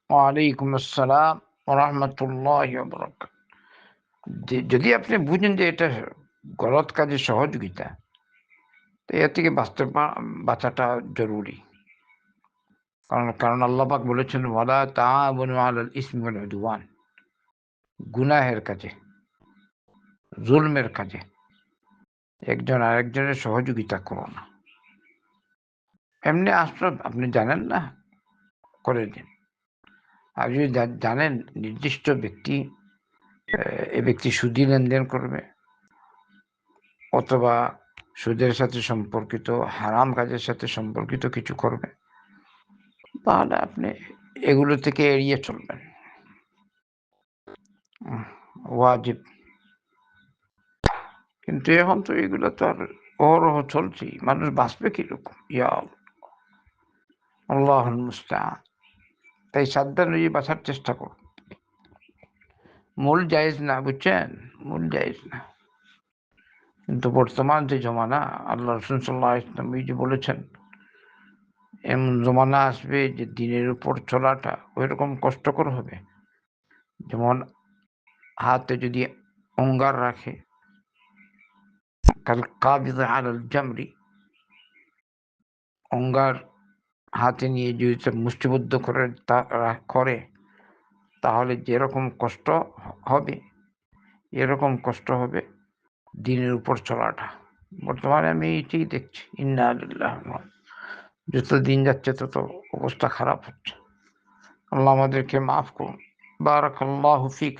ওয়ালাইকুম আসসালাম ওয়া রাহমাতুল্লাহি ওয়া বারাকাতুহু। যদি আপনি বুঝেন যে এটা গলত কাজে সহযোগিতা, তো এর থেকে বাঁচাটা জরুরি। কারণ আল্লাহ পাক বলেছেন, ওয়ালা তাআওয়ানু আলাল ইসমি ওয়াল উদওয়ান। গুনাহের কাজে, জুলমের কাজে একজন আরেকজনের সহযোগিতা করো না। এমনি আসলে আপনি জানেন না, করে দিন। আর যদি জানেন নির্দিষ্ট ব্যক্তি, এ ব্যক্তি সুদী লেনদেন করবে অথবা সুদের সাথে সম্পর্কিত হারাম কাজের সাথে সম্পর্কিত কিছু করবে, তাহলে আপনি এগুলো থেকে এড়িয়ে চলবেন। ওয়াজিব। কিন্তু এখন তো এগুলো তো আর অহরহ চলছেই, মানুষ বাঁচবে কিরকম? ইয়া আল্লাহুল মুস্তাআন। তাই সাবধান হয়ে বাঁচার চেষ্টা করুন। মূল জায়েজ না, বুঝছেন? মূল জায়েজ না। কিন্তু বর্তমান যে জমানা, আল্লাহ রাসূল সাল্লাল্লাহু আলাইহি ওয়াসাল্লাম এই যে বলেছেন, এমন জমানা আসবে যে দিনের উপর চলাটা ওইরকম কষ্টকর হবে, যেমন হাতে যদি অঙ্গার রাখে, কাল কাবিদ আলাল জামরি, অঙ্গার হাতে নিয়ে যদি মুষ্টিবদ্ধ করে, তাহলে যেরকম কষ্ট হবে, এরকম কষ্ট হবে দিনের উপর চলাটা। বর্তমানে আমি এইটাই দেখছি। ইন্না লিল্লাহি ওয়া ইন্না ইলাইহি রাজিউন। যত দিন যাচ্ছে তত অবস্থা খারাপ হচ্ছে। আল্লাহ আমাদেরকে মাফ করুন। বারাকাল্লাহু ফিক।